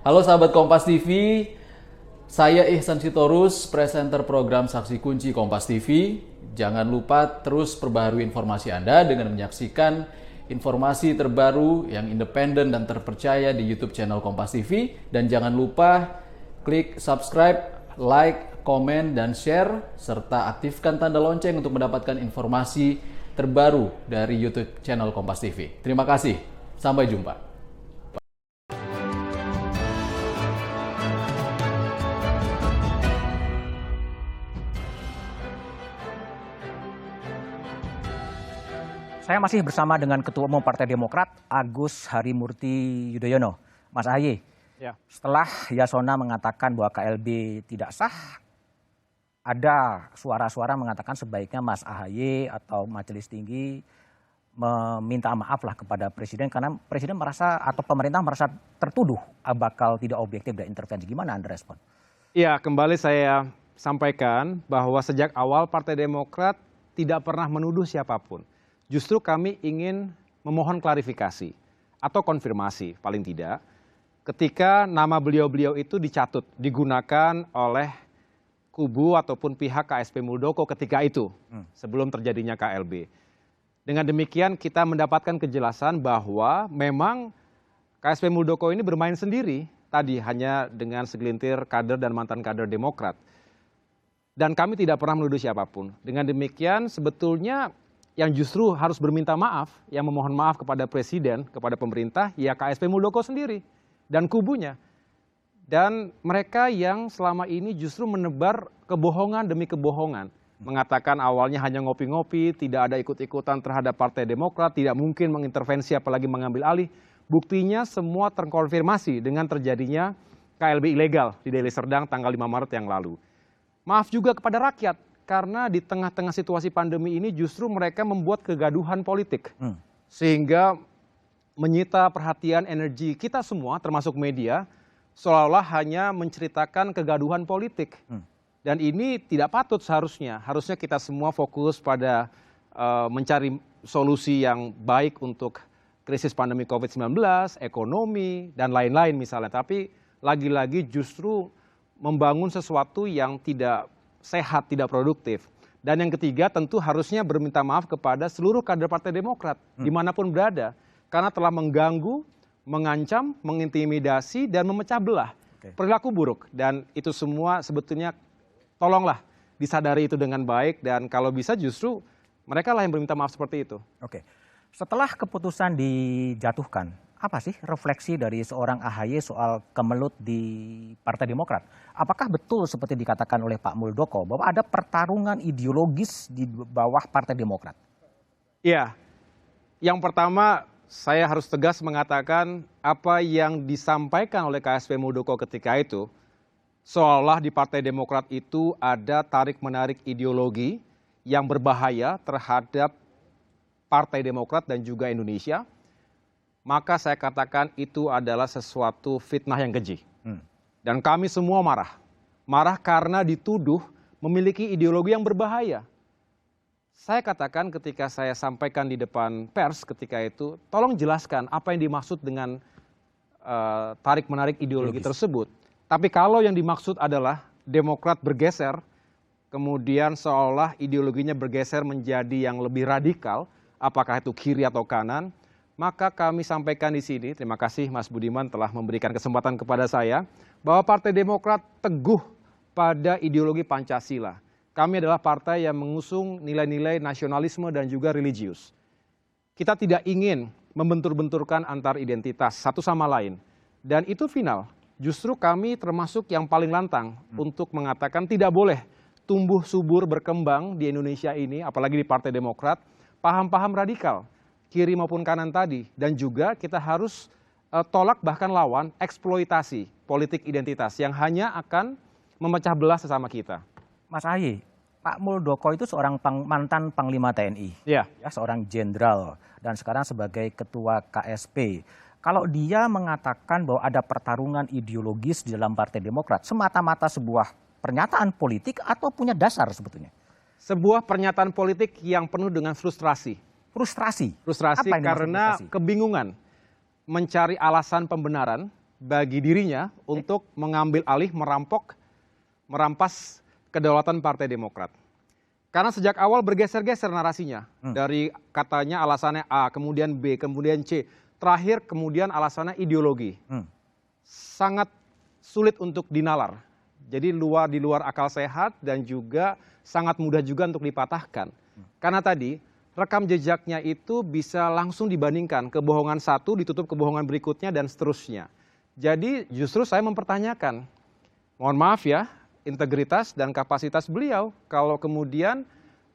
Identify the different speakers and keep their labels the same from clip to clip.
Speaker 1: Halo sahabat Kompas TV, saya Ihsan Sitorus, presenter program Saksi Kunci Kompas TV. Jangan lupa terus perbaharui informasi Anda dengan menyaksikan informasi terbaru yang independen dan terpercaya di YouTube channel Kompas TV. Dan jangan lupa klik subscribe, like, komen, dan share, serta aktifkan tanda lonceng untuk mendapatkan informasi terbaru dari YouTube channel Kompas TV. Terima kasih, sampai jumpa.
Speaker 2: Saya masih bersama dengan Ketua Umum Partai Demokrat, Agus Harimurti Yudhoyono. Mas Ahaye, setelah Yasona mengatakan bahwa KLB tidak sah, ada suara-suara mengatakan sebaiknya Mas Ahaye atau Majelis Tinggi meminta maaf lah kepada Presiden, karena Presiden merasa atau pemerintah merasa tertuduh bakal tidak objektif dan intervensi. Gimana Anda respon?
Speaker 3: Ya, kembali saya sampaikan bahwa sejak awal Partai Demokrat tidak pernah menuduh siapapun. Justru kami ingin memohon klarifikasi atau konfirmasi paling tidak ketika nama beliau-beliau itu dicatut, digunakan oleh kubu ataupun pihak KSP Muldoko ketika itu sebelum terjadinya KLB. Dengan demikian kita mendapatkan kejelasan bahwa memang KSP Muldoko ini bermain sendiri tadi hanya dengan segelintir kader dan mantan kader Demokrat. Dan kami tidak pernah menuduh siapapun. Dengan demikian sebetulnya yang justru harus berminta maaf, yang memohon maaf kepada Presiden, kepada pemerintah, ya KSP Muldoko sendiri dan kubunya. Dan mereka yang selama ini justru menebar kebohongan demi kebohongan. Mengatakan awalnya hanya ngopi-ngopi, tidak ada ikut-ikutan terhadap Partai Demokrat, tidak mungkin mengintervensi apalagi mengambil alih. Buktinya semua terkonfirmasi dengan terjadinya KLB ilegal di Deli Serdang tanggal 5 Maret yang lalu. Maaf juga kepada rakyat. Karena di tengah-tengah situasi pandemi ini justru mereka membuat kegaduhan politik. Sehingga menyita perhatian energi kita semua termasuk media seolah-olah hanya menceritakan kegaduhan politik. Dan ini tidak patut seharusnya. Harusnya kita semua fokus pada mencari solusi yang baik untuk krisis pandemi COVID-19, ekonomi, dan lain-lain misalnya. Tapi lagi-lagi justru membangun sesuatu yang tidak sehat, tidak produktif. Dan yang ketiga tentu harusnya berminta maaf kepada seluruh kader Partai Demokrat dimanapun berada. Karena telah mengganggu, mengancam, mengintimidasi, dan memecah belah perilaku buruk. Dan itu semua sebetulnya tolonglah disadari itu dengan baik. Dan kalau bisa justru mereka lah yang berminta maaf seperti itu.
Speaker 2: Oke, setelah keputusan dijatuhkan, apa sih refleksi dari seorang Ahaye soal kemelut di Partai Demokrat? Apakah betul seperti dikatakan oleh Pak Muldoko bahwa ada pertarungan ideologis di bawah Partai Demokrat?
Speaker 3: Iya, yang pertama saya harus tegas mengatakan apa yang disampaikan oleh KSP Muldoko ketika itu, seolah di Partai Demokrat itu ada tarik-menarik ideologi yang berbahaya terhadap Partai Demokrat dan juga Indonesia. Maka saya katakan itu adalah sesuatu fitnah yang keji. Dan kami semua marah. Marah karena dituduh memiliki ideologi yang berbahaya. Saya katakan ketika saya sampaikan di depan pers ketika itu, tolong jelaskan apa yang dimaksud dengan tarik-menarik ideologi tersebut. Tapi kalau yang dimaksud adalah Demokrat bergeser, kemudian seolah ideologinya bergeser menjadi yang lebih radikal, apakah itu kiri atau kanan, maka kami sampaikan di sini, terima kasih Mas Budiman telah memberikan kesempatan kepada saya, bahwa Partai Demokrat teguh pada ideologi Pancasila. Kami adalah partai yang mengusung nilai-nilai nasionalisme dan juga religius. Kita tidak ingin membentur-benturkan antar identitas satu sama lain. Dan itu final. Justru kami termasuk yang paling lantang untuk mengatakan tidak boleh tumbuh subur berkembang di Indonesia ini, apalagi di Partai Demokrat, paham-paham radikal. Kiri maupun kanan tadi, dan juga kita harus tolak bahkan lawan eksploitasi politik identitas yang hanya akan memecah belah sesama kita.
Speaker 2: Mas Ahaye, Pak Muldoko itu seorang mantan Panglima TNI,
Speaker 3: ya,
Speaker 2: seorang jenderal, dan sekarang sebagai Ketua KSP. Kalau dia mengatakan bahwa ada pertarungan ideologis di dalam Partai Demokrat, semata-mata sebuah pernyataan politik atau punya dasar sebetulnya?
Speaker 3: Sebuah pernyataan politik yang penuh dengan frustrasi.
Speaker 2: Frustrasi?
Speaker 3: Frustrasi karena kebingungan mencari alasan pembenaran bagi dirinya untuk mengambil alih, merampas kedaulatan Partai Demokrat. Karena sejak awal bergeser-geser narasinya. Dari katanya alasannya A, kemudian B, kemudian C. Terakhir kemudian alasannya ideologi. Sangat sulit untuk dinalar. Jadi di luar akal sehat dan juga sangat mudah juga untuk dipatahkan. Karena tadi rekam jejaknya itu bisa langsung dibandingkan. Kebohongan satu ditutup kebohongan berikutnya dan seterusnya. Jadi justru saya mempertanyakan, mohon maaf ya, integritas dan kapasitas beliau kalau kemudian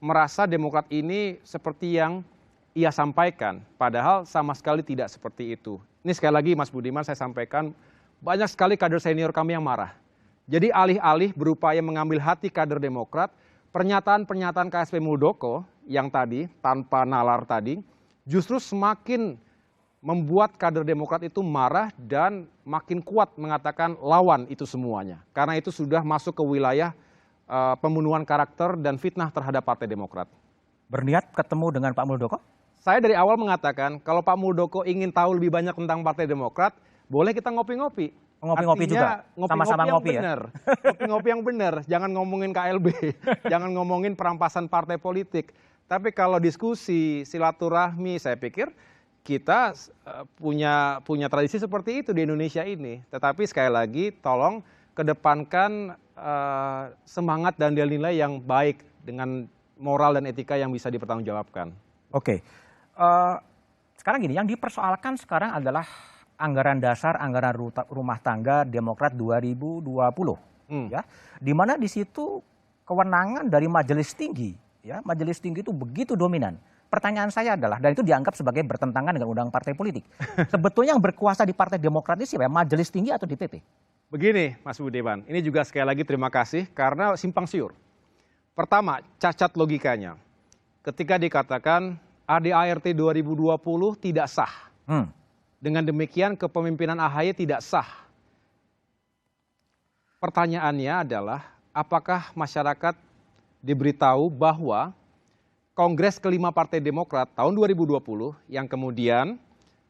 Speaker 3: merasa Demokrat ini seperti yang ia sampaikan, padahal sama sekali tidak seperti itu. Ini sekali lagi Mas Budiman saya sampaikan, banyak sekali kader senior kami yang marah. Jadi alih-alih berupaya mengambil hati kader Demokrat, pernyataan-pernyataan KSP Muldoko yang tadi tanpa nalar tadi justru semakin membuat kader Demokrat itu marah dan makin kuat mengatakan lawan itu semuanya. Karena itu sudah masuk ke wilayah pembunuhan karakter dan fitnah terhadap Partai Demokrat.
Speaker 2: Berniat ketemu dengan Pak Muldoko?
Speaker 3: Saya dari awal mengatakan kalau Pak Muldoko ingin tahu lebih banyak tentang Partai Demokrat, boleh kita ngopi-ngopi.
Speaker 2: Ngopi-ngopi juga? Sama-sama ngopi ya?
Speaker 3: Ngopi-ngopi yang benar, jangan ngomongin KLB, jangan ngomongin perampasan partai politik. Tapi kalau diskusi, silaturahmi, saya pikir kita punya tradisi seperti itu di Indonesia ini. Tetapi sekali lagi tolong kedepankan semangat dan nilai-nilai yang baik dengan moral dan etika yang bisa dipertanggungjawabkan. Oke.
Speaker 2: Sekarang gini, yang dipersoalkan sekarang adalah anggaran dasar, anggaran rumah tangga Demokrat 2020. Ya, di mana di situ kewenangan dari Majelis Tinggi, ya, Majelis Tinggi itu begitu dominan. Pertanyaan saya adalah, dan itu dianggap sebagai bertentangan dengan undang partai politik. Sebetulnya yang berkuasa di Partai Demokrat ini siapa? Majelis Tinggi atau DPP?
Speaker 3: Begini Mas Budiman, ini juga sekali lagi terima kasih karena simpang siur. Pertama, cacat logikanya. Ketika dikatakan ADART 2020 tidak sah. Dengan demikian kepemimpinan AHY tidak sah. Pertanyaannya adalah apakah masyarakat diberitahu bahwa Kongres kelima Partai Demokrat tahun 2020 yang kemudian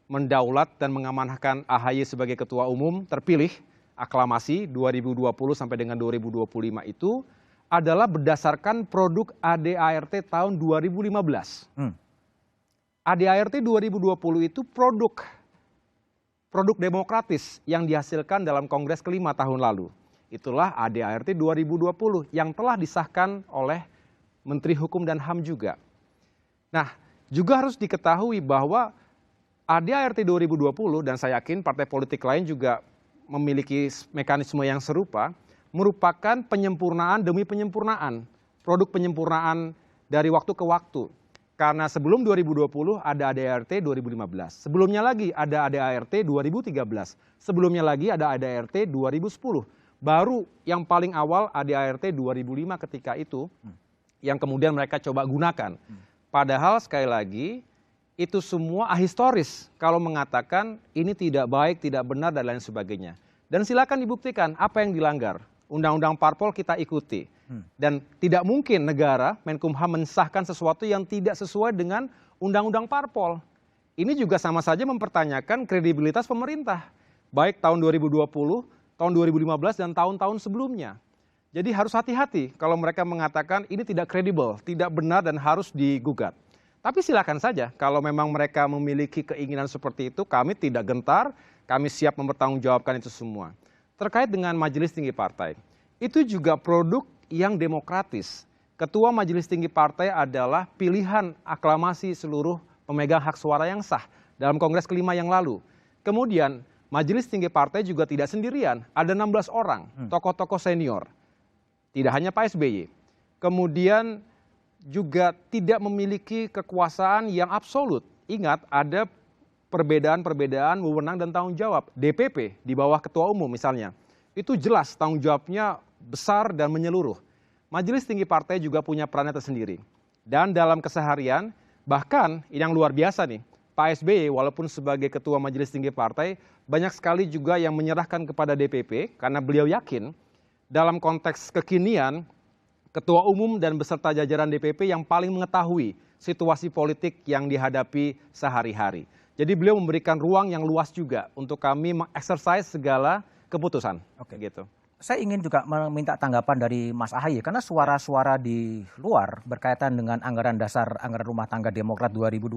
Speaker 3: mendaulat dan mengamanahkan AHY sebagai ketua umum terpilih aklamasi 2020 sampai dengan 2025 itu adalah berdasarkan produk ADART tahun 2015. ADART 2020 itu produk demokratis yang dihasilkan dalam Kongres kelima tahun lalu. Itulah ADART 2020 yang telah disahkan oleh Menteri Hukum dan HAM juga. Nah, juga harus diketahui bahwa ADART 2020 dan saya yakin partai politik lain juga memiliki mekanisme yang serupa, merupakan penyempurnaan demi penyempurnaan, produk penyempurnaan dari waktu ke waktu. Karena sebelum 2020 ada ADART 2015, sebelumnya lagi ada ADART 2013, sebelumnya lagi ada ADART 2010. Baru yang paling awal ADART 2005 ketika itu yang kemudian mereka coba gunakan. Padahal sekali lagi itu semua ahistoris kalau mengatakan ini tidak baik, tidak benar dan lain sebagainya. Dan silakan dibuktikan apa yang dilanggar. Undang-undang parpol kita ikuti. Dan tidak mungkin negara Menkumham mensahkan sesuatu yang tidak sesuai dengan undang-undang parpol. Ini juga sama saja mempertanyakan kredibilitas pemerintah. Baik tahun 2020, tahun 2015 dan tahun-tahun sebelumnya. Jadi harus hati-hati kalau mereka mengatakan ini tidak kredibel, tidak benar dan harus digugat. Tapi silakan saja kalau memang mereka memiliki keinginan seperti itu, kami tidak gentar, kami siap mempertanggungjawabkan itu semua. Terkait dengan Majelis Tinggi Partai, itu juga produk yang demokratis. Ketua Majelis Tinggi Partai adalah pilihan aklamasi seluruh pemegang hak suara yang sah dalam Kongres kelima yang lalu. Kemudian Majelis Tinggi Partai juga tidak sendirian, ada 16 orang tokoh-tokoh senior. Tidak hanya Pak SBY. Kemudian juga tidak memiliki kekuasaan yang absolut. Ingat, ada perbedaan-perbedaan wewenang dan tanggung jawab. DPP di bawah ketua umum misalnya, itu jelas tanggung jawabnya besar dan menyeluruh. Majelis Tinggi Partai juga punya perannya tersendiri. Dan dalam keseharian, bahkan yang luar biasa nih, Pak SBY walaupun sebagai Ketua Majelis Tinggi Partai, banyak sekali juga yang menyerahkan kepada DPP karena beliau yakin dalam konteks kekinian, Ketua Umum dan beserta jajaran DPP yang paling mengetahui situasi politik yang dihadapi sehari-hari. Jadi beliau memberikan ruang yang luas juga untuk kami mengeksersis segala keputusan.
Speaker 2: Oke.
Speaker 3: Gitu.
Speaker 2: Saya ingin juga meminta tanggapan dari Mas Ahaye karena suara-suara di luar berkaitan dengan anggaran dasar anggaran rumah tangga Demokrat 2020.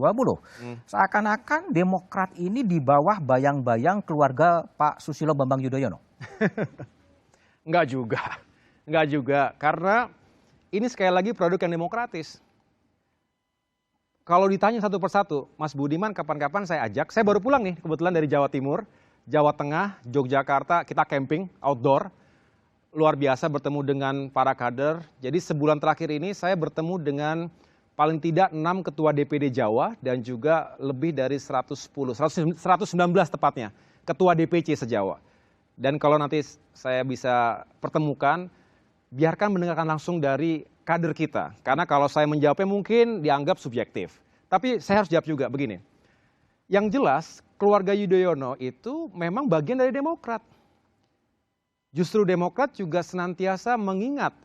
Speaker 2: Seakan-akan Demokrat ini di bawah bayang-bayang keluarga Pak Susilo Bambang Yudhoyono.
Speaker 3: Enggak juga. Karena ini sekali lagi produk yang demokratis. Kalau ditanya satu persatu, Mas Budiman kapan-kapan saya ajak, saya baru pulang nih kebetulan dari Jawa Timur, Jawa Tengah, Yogyakarta, kita camping, outdoor. Luar biasa bertemu dengan para kader. Jadi sebulan terakhir ini saya bertemu dengan paling tidak 6 ketua DPD Jawa dan juga lebih dari 119 tepatnya, ketua DPC se-Jawa. Dan kalau nanti saya bisa pertemukan, biarkan mendengarkan langsung dari kader kita. Karena kalau saya menjawabnya mungkin dianggap subjektif. Tapi saya harus jawab juga begini. Yang jelas keluarga Yudhoyono itu memang bagian dari Demokrat. Justru Demokrat juga senantiasa mengingat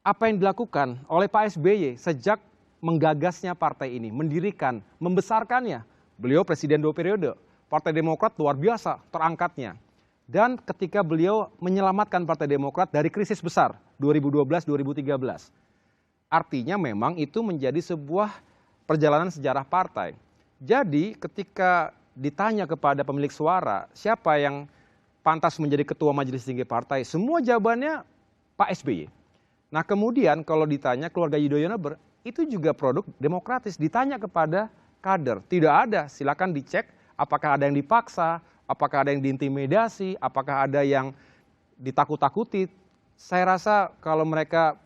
Speaker 3: apa yang dilakukan oleh Pak SBY sejak menggagasnya partai ini, mendirikan, membesarkannya. Beliau presiden 2 periode, Partai Demokrat luar biasa terangkatnya. Dan ketika beliau menyelamatkan Partai Demokrat dari krisis besar 2012-2013. Artinya memang itu menjadi sebuah perjalanan sejarah partai. Jadi ketika ditanya kepada pemilik suara, siapa yang pantas menjadi ketua majelis tinggi partai, semua jawabannya Pak SBY. Nah kemudian kalau ditanya keluarga Yudhoyono itu juga produk demokratis, ditanya kepada kader. Tidak ada, silakan dicek apakah ada yang dipaksa, apakah ada yang diintimidasi, apakah ada yang ditakut-takuti. Saya rasa kalau mereka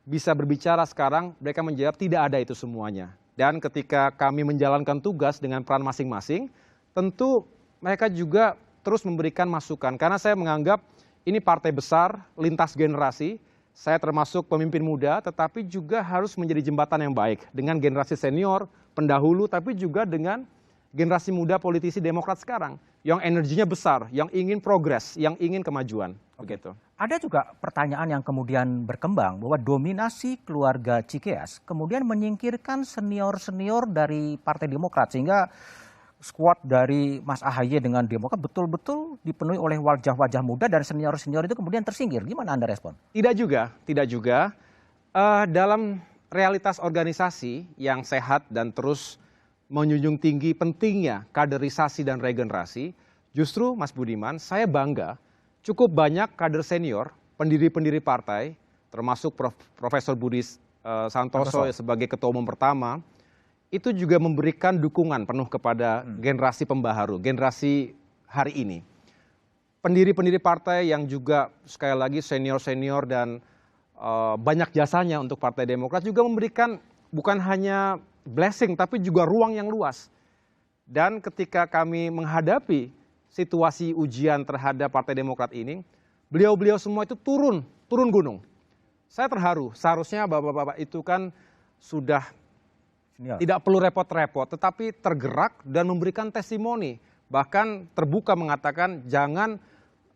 Speaker 3: bisa berbicara sekarang, mereka menjawab tidak ada itu semuanya. Dan ketika kami menjalankan tugas dengan peran masing-masing, tentu mereka juga terus memberikan masukan. Karena saya menganggap ini partai besar, lintas generasi. Saya termasuk pemimpin muda, tetapi juga harus menjadi jembatan yang baik. Dengan generasi senior, pendahulu, tapi juga dengan generasi muda politisi Demokrat sekarang. Yang energinya besar, yang ingin progres, yang ingin kemajuan. Begitu.
Speaker 2: Ada juga pertanyaan yang kemudian berkembang bahwa dominasi keluarga Cikeas kemudian menyingkirkan senior-senior dari Partai Demokrat. Sehingga squad dari Mas Ahaye dengan Demokrat betul-betul dipenuhi oleh wajah-wajah muda dan senior-senior itu kemudian tersingkir. Gimana Anda respon?
Speaker 3: Tidak juga. Dalam realitas organisasi yang sehat dan terus menjunjung tinggi pentingnya kaderisasi dan regenerasi, justru Mas Budiman, saya bangga cukup banyak kader senior, pendiri-pendiri partai, termasuk Profesor Budi Santoso sebagai ketua umum pertama, itu juga memberikan dukungan penuh kepada generasi pembaharu, generasi hari ini. Pendiri-pendiri partai yang juga sekali lagi senior-senior dan banyak jasanya untuk Partai Demokrat juga memberikan bukan hanya blessing tapi juga ruang yang luas. Dan ketika kami menghadapi situasi ujian terhadap Partai Demokrat ini, beliau-beliau semua itu turun gunung. Saya terharu, seharusnya bapak-bapak itu kan sudah tidak perlu repot-repot, tetapi tergerak dan memberikan testimoni. Bahkan terbuka mengatakan jangan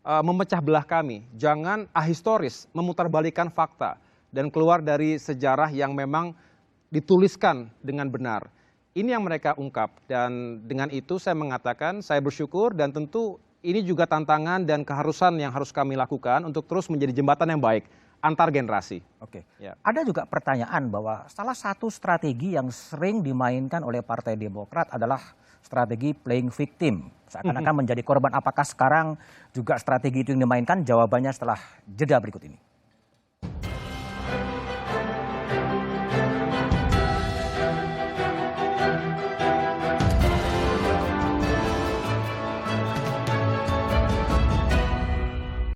Speaker 3: memecah belah kami, jangan ahistoris, memutarbalikkan fakta. Dan keluar dari sejarah yang memang dituliskan dengan benar. Ini yang mereka ungkap. Dan dengan itu saya mengatakan, saya bersyukur dan tentu ini juga tantangan dan keharusan yang harus kami lakukan untuk terus menjadi jembatan yang baik antar generasi.
Speaker 2: Oke.
Speaker 3: Ya.
Speaker 2: Ada juga pertanyaan bahwa salah satu strategi yang sering dimainkan oleh Partai Demokrat adalah strategi playing victim. Seakan-akan menjadi korban. Apakah sekarang juga strategi itu yang dimainkan? Jawabannya setelah jeda berikut ini.